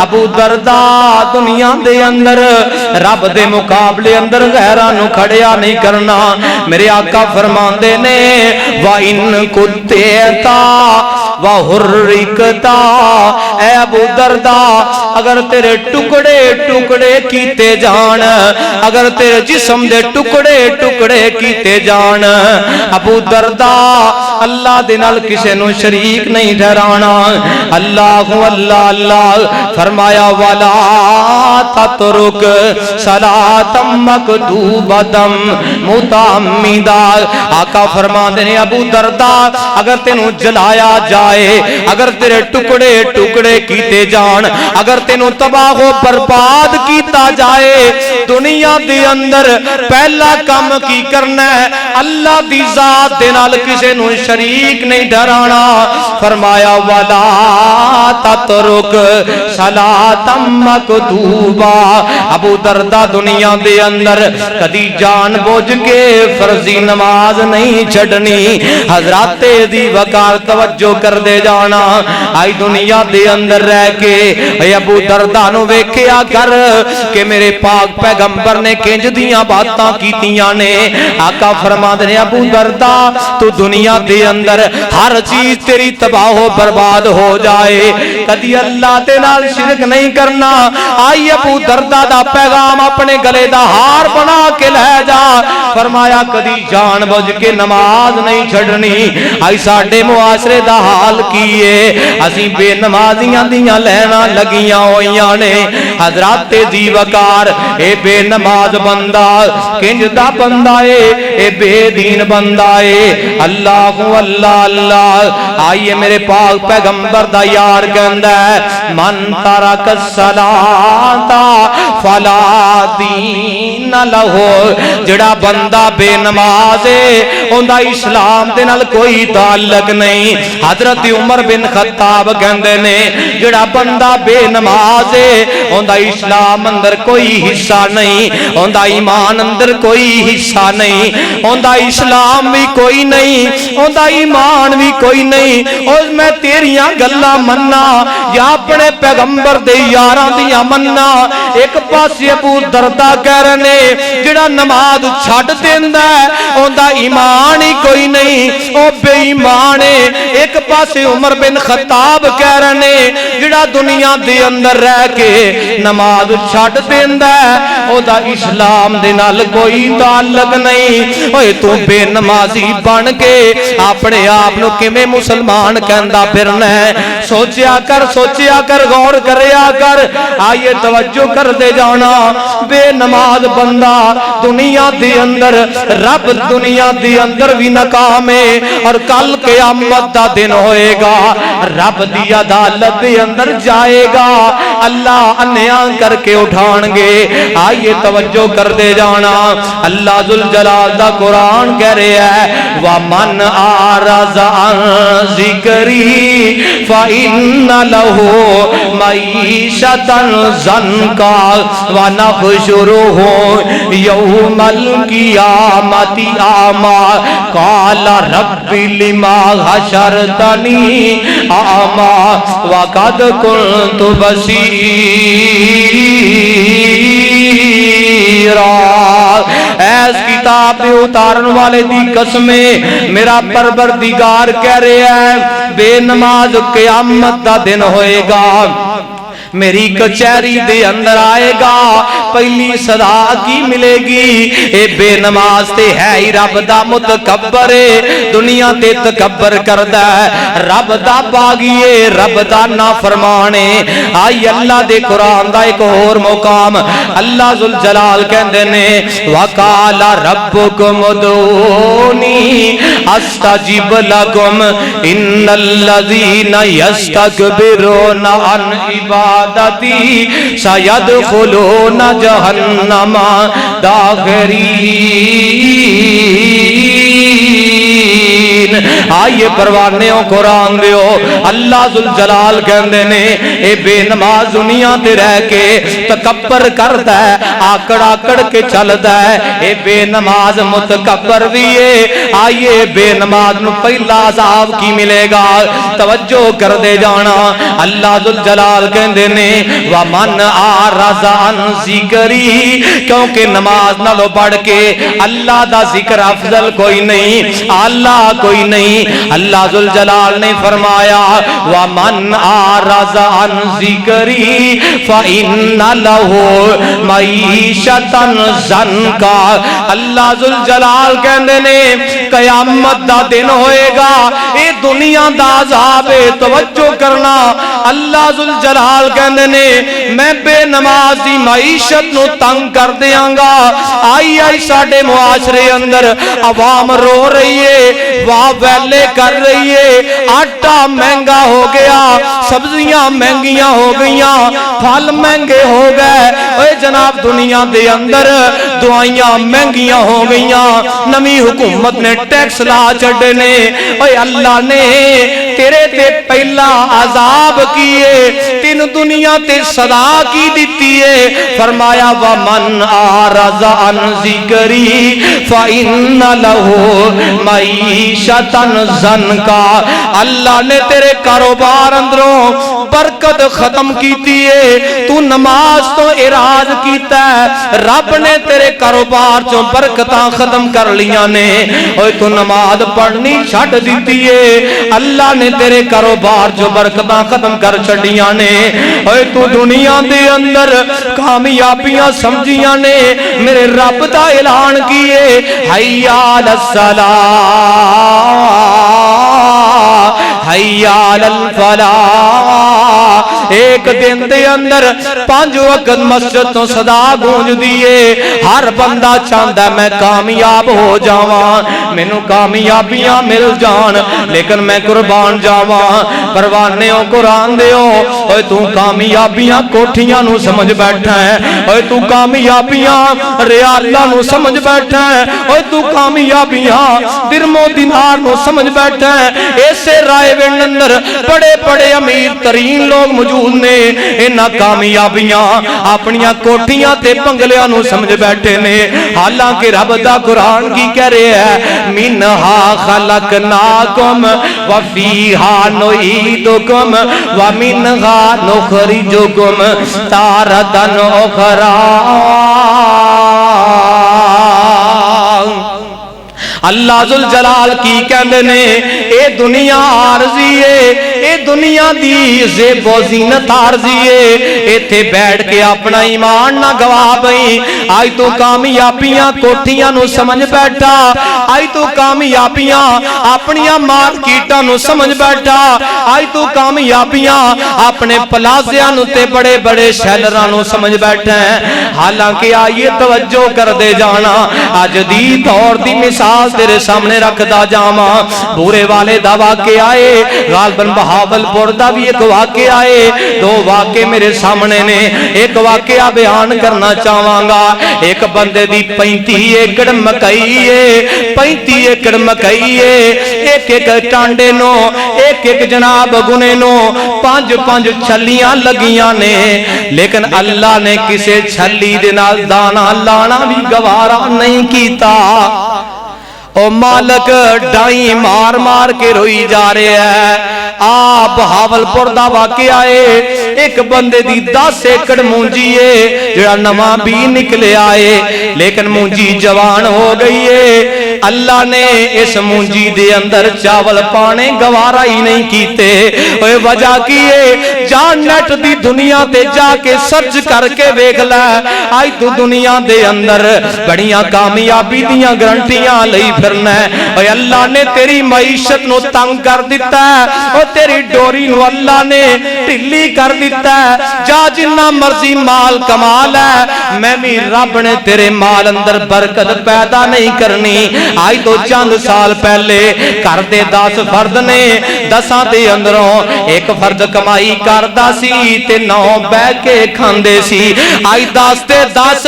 ابو درداء دنیا دے اندر رب دے مقابلے اندر غیراں نو کھڑیا نہیں کرنا۔ میرے آقا فرماندے نے وَإِن كُتِّئْتَ وَحُرِّقْتَ، اے ابو درداء اگر تیرے ٹکڑے ٹکڑے کیتے جان، اگر تیرے جسم دے ٹکڑے ٹکڑے کیتے جان، ابو درداء اللہ دے نال کسے نو شریک نہیں ٹھہرانا۔ اللہ اللہ اللہ فرمایا وَلَا تَتْرُكْ صَلَاةً مَكْتُوبَةً مُتَعَمِّدًا، آقا فرماندے نے ابو درداء اگر تینوں جلایا جائے، اگر تیرے ٹکڑے ٹکڑے کیتے جان، اگر تینوں تباہ و برباد کیتا جائے، دنیا دے اندر پہلا کام کی کرنا ہے اللہ دی ذات دے نال کسے نو شریک نہیں ڈرانا۔ فرمایا وَلَا تَتْرُكْ صَلَاةً مَكْتُوبًا، ابو درداء دنیا دے اندر کدی جان بوجھ کے فرضی نماز نہیں چھڑنی۔ حضرات دی وقار توجہ کر دے جانا، آئی دنیا دے اندر رہ کے اے ابو درداء نو ویکھیا کر کہ میرے پاک پیغمبر نے کنج دیاں باتاں کیتیاں نے۔ آقا فرماندے نے ابو درداء تو دنیا دے اندر ہر چیز تیری تباہ و برباد ہو جائے، کدی اللہ دے نال شرک نہیں کرنا۔ آئی ابو درداء دا پیغام اپنے گلے دا ہار بنا کے لے جا، فرمایا کدی جان بوجھ کے نماز نہیں چھڑنی۔ آئی ساڈے معاشرے دا حال کیے، اسی بے نمازیاں دیاں لینا لگیاں ہویاں نے۔ حضرات دی وقار اے بے نماز بندہ کنج دا بندہ اے بے دین بندہ اے۔ اللہ اللہ اللہ، آئیے میرے پاک پیغمبر دا یار کہندا ہے من ترک الصلاۃ فلا دین لہو، جڑا بندہ بے نماز ہے اوندا اسلام دے نال کوئی تعلق نہیں۔ حضرت عمر بن خطاب کہندے نے جڑا بندہ بے نماز ہے اوندا اسلام اندر کوئی حصہ نہیں، اوندا ایمان اندر کوئی حصہ نہیں، اوندا اسلام بھی کوئی نہیں، اوندا ایمان بھی کوئی نہیں۔ اور میں تیریاں گلاں مننا یا اپنے پیغمبر دے یاراں دیاں مننا۔ ایک پاسے ابو درداء کہہ رہے نے جڑا نماز چھڈ دیندا ہے اوندا ایمان ہی کوئی نہیں، او بے ایمان ہے۔ ایک پاسے عمر بن خطاب کہہ رہے نے جڑا دنیا دے اندر رہ کے نماز چھڈ دیندا ہے او دا اسلام دے نال کوئی تعلق نہیں۔ اوے تو بے نمازی بن کے اپنے آپ نو کیویں مسلمان کہندا پھرنا ہے؟ سوچیا کر غور کریا کر۔ آئیے توجہ کر دے جانا، بے نماز بندہ دنیا دے اندر رب دنیا دے اندر بھی ناکام ہے، اور کل قیامت دا دن ہوئے گا رب دی عدالت دے اندر جائے گا، اللہ انیاں کر کے اٹھان گے۔ آئیے توجہ کر دے جانا، اللہ ذوالجلال دا قرآن کہہ رہے ہے وَمَنْ أَعْرَضَ عَنْ ذِكْرِي فَإِنَّ لَهُ مَعِيشَةً ضَنْكًا وَنَحْشُرُهُ يَوْمَ الْقِيَامَةِ أَعْمَى قَالَ رَبِّ لِمَ حَشَرْتَنِي أَعْمَى وَقَدْ كُنْتُ ایس کتاب میں اتارن والے دی قسمیں میرا پروردگار کہہ رہے ہیں بے نماز قیامت دا دن ہوئے گا، میری کچہری دے اندر آئے گا پہلی صدا کی ملے گی اے بے نماز تے ہے ہی رب دا متکبر دنیا تے تکبر کردا ہے رب دا باغی رب دا نافرمانے آئی اللہ دے قرآن دا ایک اور مقام اللہ ذوالجلال کہندے نے وَقَالَ رَبُّكُمُ ادْعُونِي أَسْتَجِبْ لَكُمْ إِنَّ الَّذِينَ يَسْتَكْبِرُونَ عَنْ عِبَادَتِي سَيَدْخُلُونَ جَهَنَّمَ دَاخِرِينَ آئیے پروانیوں قرآن دیو اللہ ذوالجلال کہندے نے اے بے نماز دنیا تے رہ کے تکبر کرتا ہے آکڑ آکڑ کے چلتا ہے اے بے نماز متکبر بھی ہے آئیے بے نماز نو پہلا عذاب کی ملے گا توجہ کر دے جانا اللہ ذوالجلال کہندے نے وَمَنْ أَعْرَضَ عَنْ ذِكْرِي کیونکہ نماز نالو بڑھ کے اللہ دا ذکر افضل کوئی نہیں اللہ کوئی نہیں اللہ ذوالجلال نے فرمایا وَمَنْ أَعْرَضَ عَنْ ذِكْرِي فَإِنَّ لَهُ مَعِيشَةً ضَنْكًا اللہ ذوالجلال کہندے نے قیامت دا دن ہوئے گا اے دنیا دا عذاب توجہ کرنا اللہ ذوالجلال کہندے نے میں بے نماز دی معیشت نو تنگ کر دیاں گا آئی آئی ساڑھے معاشرے اندر عوام رو رہی ہے واہ ویلے کر رہی ہے آٹا مہنگا ہو گیا سبزیاں مہنگیاں ہو گئیاں پھل مہنگے ہو گئے اے جناب دنیا دے اندر دعائیاں مہنگیاں ہو گئیاں نمی حکومت نے ٹیکس لا چڑھے نے اے اللہ نے تیرے تے پہلا عذاب کیے تین دنیا تے صدا کی دیتی ہے فرمایا وَمَنْ أَعْرَضَ عَنْ ذِكْرِي فَإِنَّ لَهُ مَعِيشَةً ضَنْكًا اللہ نے تیرے کاروبار اندروں برکت ختم کیتی ہے تو نماز تو اراز کیتا ہے رب نے تیرے کاروبار چوں برکتاں ختم کر لیاں نے اوہ تو نماز پڑھنی چھڑ دیتی ہے اللہ نے تیرے کاروبار جو برکتاں ختم کر چھڑیاں نے اوہ تو دنیا دے اندر کامیابیاں سمجھیاں نے میرے رب دا اعلان کیے حی علی الصلاۃ حی علی الفلاح ایک دن دے اندر 5 وقت مسجد تو صدا گونج دیئے ہر بندہ چاہتا ہے میں کامیاب ہو جاواں مینوں کامیابیاں مل جان لیکن میں قربان جاواں پروانیوں قرآن دیو اوے تو کامیابیاں کوٹھیاں نو سمجھ بیٹھا ہے اوے تو کامیابیاں ریالاں نو سمجھ بیٹھا ہے اوے تو کامیابیاں درم و دینار نو سمجھ بیٹھا ہے ایسے رائے ونڈ اندر بڑے بڑے امیر ترین لوگ موجود نے انہاں کامیابیاں اپنیاں کوٹھیاں تے بنگلیاں نو سمجھ بیٹھے نے حالانکہ رب دا قرآن کی کہہ رہے ہے منہا خلقناکم وفیہا نعیدکم ومنہا نخرجکم تارةً اخرى اللہ ذوالجلال کی کہندے نے اے دنیا عارضی ہے اے دنیا دی زیب و زینت عارضی ہے ایتھے بیٹھ کے اپنا ایمان نہ گوا بئی آئی تو کامیابیاں کوٹھیاں نو سمجھ بیٹھا آئی تو کامیابیاں اپنیاں مارکیٹاں نو سمجھ بیٹھا آئی تو کامیابیاں اپنے پلازیاں نو تے بڑے بڑے شیلراں نو سمجھ بیٹھا ہے حالانکہ آئیے توجہ کر دے جانا آج دی دور دی مثال تیرے سامنے رکھ دا جاما بورے والے دا واقع آئے غالباً بہاول پور دا بھی ایک واقع آئے 2 واقع میرے سامنے نے ایک واقعہ بیان کرنا چاہواں گا ایک بندے دی 35 ایکڑ مکئی ہے 35 ایکڑ مکئی ہے ایک ایک ٹانڈے نو ایک ایک جناب گنے نو 5 چھلیاں لگیاں نے لیکن اللہ نے کسے چھلی دے نال دانا لانا بھی گوارا نہیں کیتا او مالک ڈائی مار مار کے روئی جا رہے ہیں آپ بہاول پور دا واقعہ ہے ایک بندے دی 10 ایکڑ مونجی ہے جڑا نواں بھی نکلے آئے لیکن مونجی جوان ہو گئی ہے اللہ نے اس مونجی دے اندر چاول پانے گوارا ہی نہیں کیتے اوہ وجہ کیے جا نیٹ دی دنیا تے جا کے سرچ کر کے ویکھ لے آج تو دنیا دے اندر بڑیاں کامیابی دیاں گارنٹیاں لئی پھرنا ہے اے اللہ نے تیری معیشت نو تنگ کر دیتا ہے او تیری ڈوری نو اللہ نے ڈھیلی کر دیتا ہے جا جنہ مرضی مال کمال ہے میں بھی رب نے تیرے مال اندر برکت پیدا نہیں کرنی آج تو چند سال پہلے کر دے 10 فرد نے 10 دے اندروں ایک فرد کمائی کردا سی تے 9 بہ کے کھاندے سی آج 10 تے 10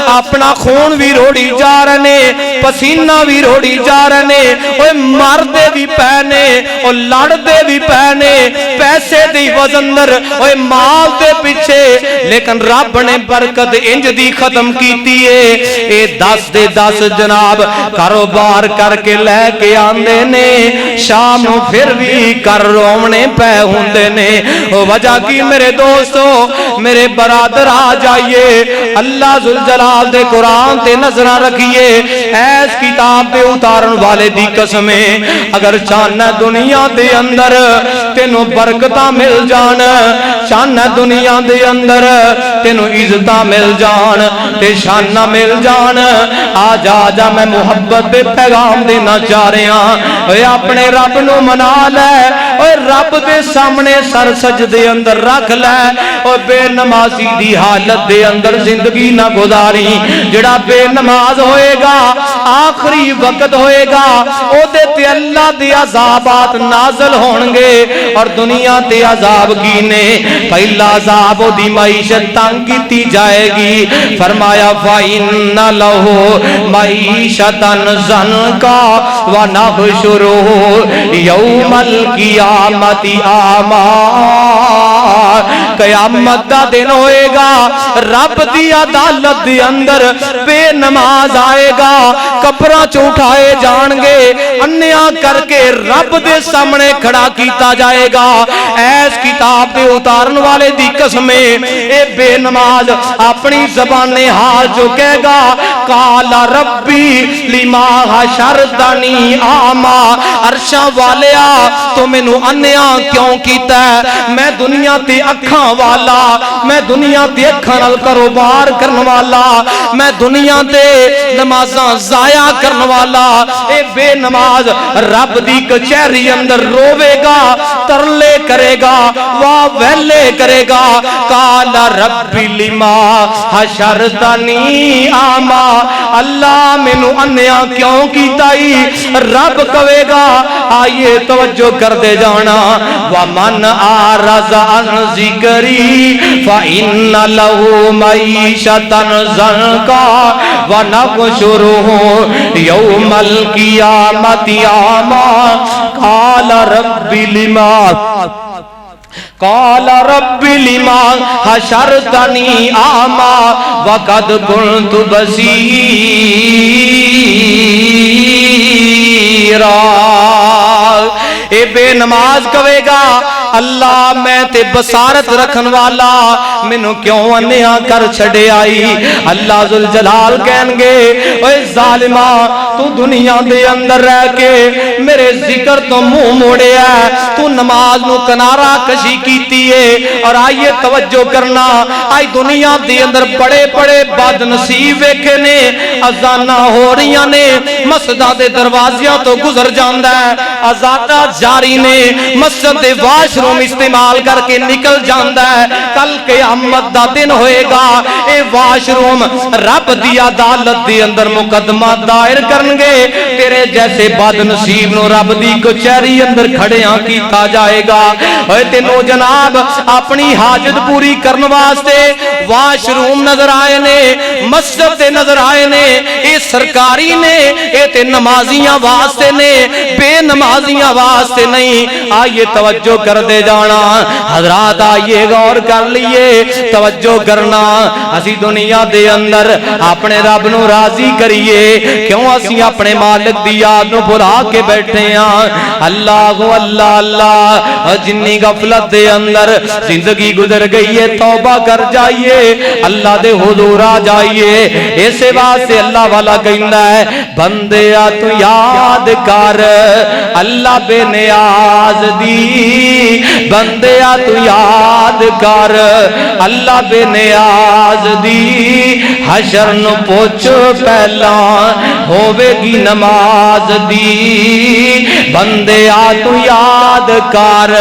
اپنا خون بھی روڑی جا رہے نے پسینہ بھی روڑی جا رہے نے اوے مردے بھی پہنے او لڑدے بھی پہنے پیسے دی وزندر اوے مال دے پیچھے لیکن رب نے برکت انج دی ختم کیتی ہے اے 10 دے 10 جناب کاروبار کر کے لے کے آندے نے شام پھر بھی کر رومنے پہ ہوندے نے وجہ کی میرے دوستو میرے برادر آ جائیے اللہ ذوالجلال دے قرآن تے نظرہ رکھیے ایس کتاب دے اتارن والے دی قسمیں اگر چاہنا دنیا دے اندر تینوں برکتہ مل جان چاہنا دنیا دے اندر تینوں عزتہ مل جان تے شانہ مل جان آج آجا میں محبت دے پیغام دینا چاہ رہے ہیں اے اپنے رب نو منا لے اے رب دے سامنے سر سجدے اندر رکھ لے اے بے نمازی دی حالت دے اندر زندگی نہ گزاری جڑا بے نماز ہوئے گا آخری وقت ہوئے گا او دے تے اللہ دی عذابات نازل ہونگے اور دنیا تے عذاب کینے پہلا عذاب او دی معیشت تنگ کیتی جائے گی فرمایا فَإِنَّ لَهُ مَعِيشَةً ضَنْكَا وَنَحْشُرُهُ يَوْمَ الْقِيَامَةِ أَعْمَىٰ قیامت دا دن ہوئے گا رب دی عدالت دی اندر بے نماز آئے گا کپڑا چوٹھائے جانگے انیاں کر کے رب دے سامنے کھڑا کیتا جائے گا ایس کتاب دے اتارن والے دی قسمیں اے بے نماز اپنی زبان حال جو کہے گا قال ربی لما حشرتنی اعما عرشاں والیا تو میں نو انیاں کیوں کیتا ہے میں دنیا تے اکھاں والا میں دنیا تے اکھاں نال کاروبار کرن والا میں دنیا تے نمازاں ضائع کرن والا اے بے نماز رب دی کچہری اندر روے گا ترلے کرے گا واہ ویلے کرے گا قال رب لما حشرتنی اعما اللہ مینوں انیا کیوں کیتائی رب کہے گا آئیے توجہ کر دے جانا ومن اعرض عن ذکری فإن له معیشة ضنکا ونحشره یوم القیامة اعما قال رب لما حشرتنی اعما وقد كنت بصیرا اے بے نماز کہے گا اللہ میں تے بصارت رکھن والا مینوں کیوں انیا کر چھڑے آئی اللہ ذوالجلال کہیں گے اے ظالمہ تو دنیا دے اندر رہ کے میرے ذکر تو منہ موڑے ہے تو نماز نو کنارہ کشی کیتی ہے اور آئیے توجہ کرنا آئی دنیا دے اندر بڑے بڑے بد نصیب ویکھے نے اذانہ ہو رہیاں نے مسجداں دے دروازیاں تو گزر جاندا ہے آزادہ جاری نے مسجد دے واش روم استعمال کر کے نکل جاندا ہے کل قیامت دا دن ہوئے گا اے واش روم رب دی عدالت دی اندر مقدمہ دائر کرنگے تیرے جیسے بد نصیب نو رب دی کچہری اندر کھڑیاں کیتا جائے گا اے تینو جناب اپنی حاجت پوری کرن واسطے واش روم نظر آئے نے مسجد دے نظر آئے نے اے سرکاری نے اے تے نمازیاں واسطے نے بے نمازیاں واسطے نہیں آئیے توجہ کر دے جانا حضرات آئیے غور کر لیے توجہ کرنا اسی دنیا دے اندر اپنے رب نو راضی کریے کیوں اسی اپنے مالک دی یاد نو بھلا کے بیٹھے ہیں اللہ اللہ اللہ جنی غفلت دے اندر زندگی گزر گئی ہے توبہ کر جائیے اللہ دے حضور آ جائیے ایسے واسطے اللہ والا کہندا ہے بندیا تو یاد کر اللہ بے نیاز دی بندیا تو یاد کر اللہ بے نیاز دی حشر نو پوچھ پہلا ہووے گی نماز دی بندیا تو یاد کر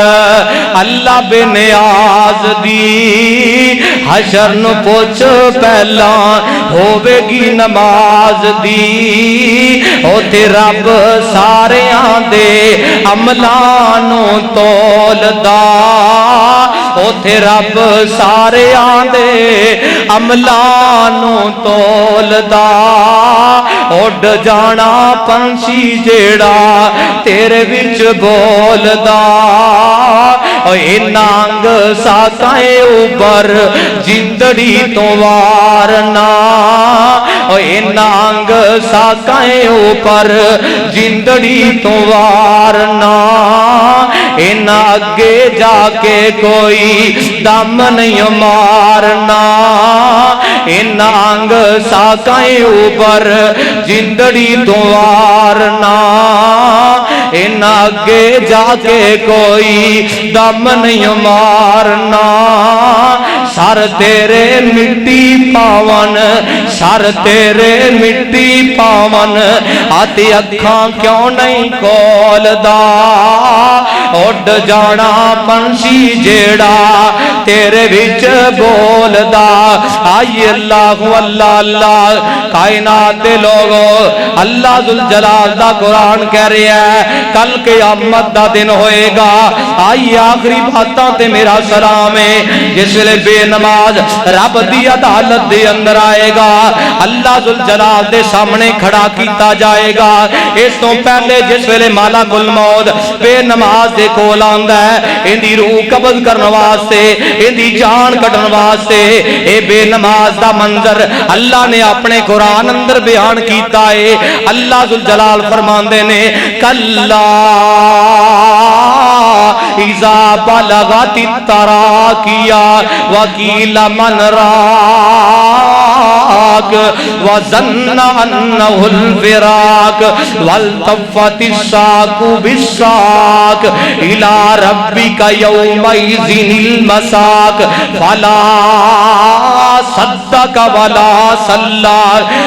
اللہ بے نیاز دی حشر نو پوچھ پہلا ہووے گی نماز دی او تے رب سارے دے عملانو تولدا او تے رب سارے دے عملانو تولدا اڈ جانا پنچھی جیڑا تیرے وچ بولدا اے نانگ ساکائیں اوپر جندڑی تو وارنا اے نانگ ساکائیں اوپر جندڑی تو وارنا ان اگے جا کے کوئی دم نہیں مارنا ان نانگ ساکائیں اوپر جندڑی تو وارنا ان اگے جا کے کوئی دم نہیں مارنا سر تیرے مٹی پاون سر تیرے مٹی پاون آتی اکھاں کیوں نہیں کھولدا اڈ جانا پنچھی جیڑا تیرے وچ بولدا آئی اللہ اللہ اللہ کائنات دے لوگو اللہ ذوالجلال دا قرآن کہہ رہا ہے کل قیامت دا دن ہوئے گا آئی آخری باتاں تے میرا سلام ہے جس ویلے بے نماز رب دی عدالت دے اندر آئے گا اللہ ذوالجلال دے سامنے کھڑا کیتا جائے گا اس تو پہلے جس ویلے مالک الموت بے نماز دے کول آندا ہے ان دی روح قبض کرن واسطے ان دی جان کڈن واسطے اے بے نماز دا منظر اللہ نے اپنے قرآن اندر بیان کیتا ہے اللہ ذوالجلال فرماندے نے کلا اذا بلغت التراقیا وقیل من راک وظن انہ الفراق والتفت الساق بالساق الى ربک یومئذ المساق فلا صدق ولا صلی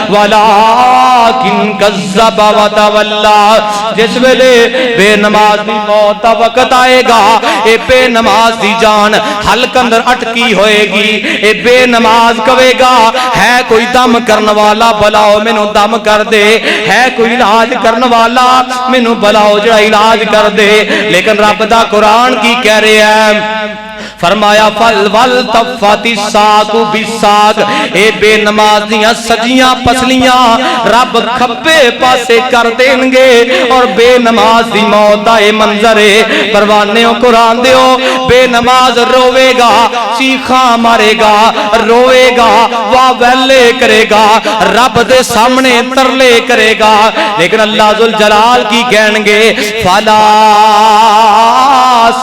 ولکن کذب وتولی جس ویلے بے نماز دی موت دا وقت آئے گا اے بے نماز دی جان حلق اندر اٹکی ہوئے گی اے بے نماز کہے گا ہے کوئی دم کرن والا بلاؤ مینوں دم کر دے ہے کوئی علاج کرن والا مینوں بلاؤ جڑا علاج کر دے لیکن رب دا قرآن کی کہہ رہے ہیں فرمایا فَالْتَفَّتِ السَّاقُ بِالسَّاقِ اے بے نماز دیاں سجیاں پسلیاں رب کھبے پاسے کر دیں گے اور بے نماز دی موت دا اے منظر ہے پروانیوں قرآن دیو بے نماز روے گا چیخاں مارے گا روے گا واہ ویلے کرے گا رب دے سامنے ترلے کرے گا لیکن اللہ ذوالجلال کی کہیں گے فَلَا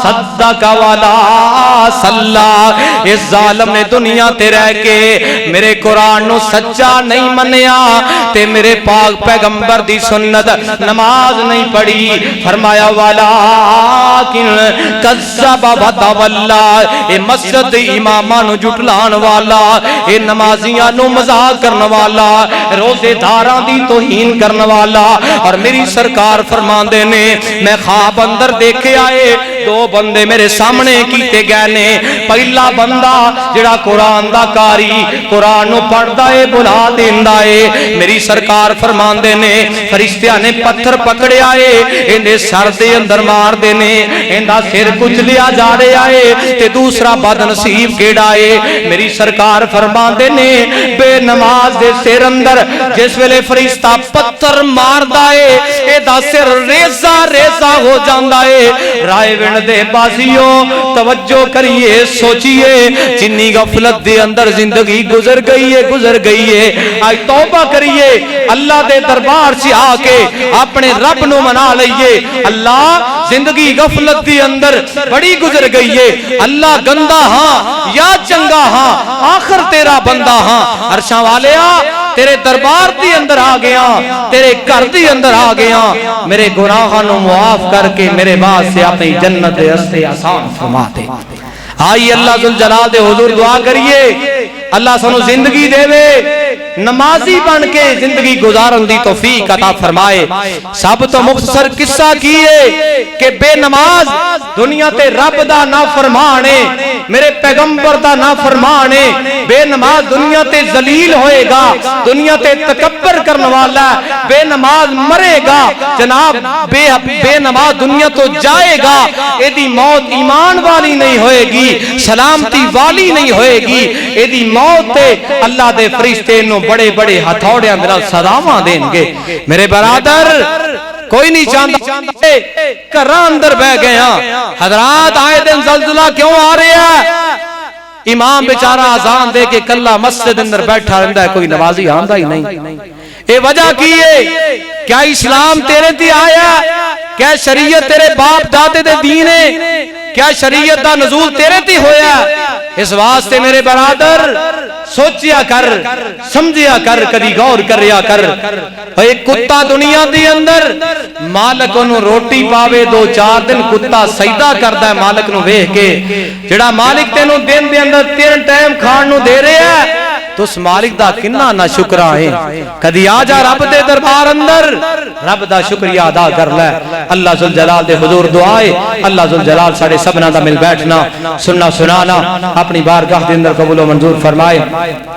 صَدَّقَ وَلَا صلی اس ظالم نے دنیا تے رہ کے میرے قرآن نو سچا نہیں منیا تے میرے پاک پیغمبر دی سنت نماز نہیں پڑھی فرمایا ولیکن کذب وتولی اے مسجد اماماں نو جھٹلان والا اے نمازیاں نو مذاق کرن والا روزے داراں دی توہین کرن والا اور میری سرکار فرماندے نے میں خواب اندر دیکھے آئے دو بندے میرے سامنے کیتے گئے نے پہلا بندہ جڑا قرآن دا کاری قرآن نو پڑھدا اے بلا دیندا اے میری سرکار فرماندے نے فرشتیاں نے پتھر پکڑے آئے اندے سر دے اندر مار دے نے اندا سر کچلیا جا رہا اے تے دوسرا بد نصیب کیڑا اے میری سرکار فرماندے نے بے نماز دے سر اندر جس ویلے فرشتہ پتھر ماردا اے اے دا سر ریزہ ریزہ ہو جاندا اے رائے وین دے بازیوں توجہ کریے سوچئے جنی غفلت دے اندر زندگی گزر گئی ہے آج توبہ کریے اللہ دے دربار سے آکے اپنے رب نو منا لئیے اللہ زندگی غفلت دے اندر بڑی گزر گئی ہے اللہ گندہ ہاں یا چنگا ہاں آخر تیرا بندہ ہاں عرشاں والیا تیرے دربار دی اندر آ گیا تیرے گھر دی اندر آ گیا میرے گناہاں نو معاف کر کے میرے بعد سے اپنی جنت دے راستے آسان فرما دے آئی اللہ ذوالجلال دے حضور دعا کریے اللہ سانو زندگی دے وے نمازی بن کے زندگی گزارن دی توفیق عطا فرمائے سب تو مختصر قصہ کیے کہ بے نماز دنیا تے رب دا نافرمان ہے میرے پیغمبر دا نافرمان ہے بے نماز دنیا تے ذلیل ہوئے گا دنیا تے تکبر کرنے والا بے نماز مرے گا جناب بے نماز دنیا تو جائے گا ایدی موت ایمان والی نہیں ہوئے گی سلامتی والی نہیں ہوئے گی ایدی موت تے اللہ دے فرشتے نو بڑے بڑے ہتھوڑے اندر صداواں دیں گے میرے برادر کوئی نہیں چاہتا گھراں اندر بہ گیا حضرات آئے دن زلزلہ کیوں آ رہا ہے امام بیچارہ اذان دے کے کلا مسجد اندر بیٹھا رہندا ہے کوئی نمازی آندا ہی نہیں اے وجہ کی ہے کیا اسلام تیرے تے آیا کیا شریعت تیرے باپ دادے دے دین ہے کیا شریعت دا نزول تیرے تے ہویا اس واسطے میرے برادر سوچیا کر سمجھیا کر کدی غور کریا کر ایک کتا دنیا دی اندر مالک انہوں روٹی پاوے 2-4 دن کتا سجدہ کردا ہے مالک نو ویکھ کے جڑا مالک تینوں دن دے اندر 3 ٹائم کھان نو دے رہا ہے تو اس مالک دا کنہ نہ شکرہ ہے کدی آ جا رب دے دربار اندر رب دا شکریہ ادا کر لے اللہ ذوالجلال دے حضور دعائے اللہ ذوالجلال ساڑے سبنا دا مل بیٹھنا سننا سنانا اپنی بارگاہ دے اندر قبول و منظور فرمائے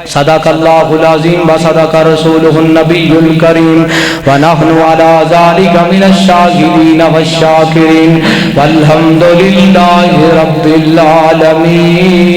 صدق اللہ العظیم و صدق رسولہ النبی الکریم ونحن علی ذالک من الشاہدین والشاکرین والحمدللہ رب العالمین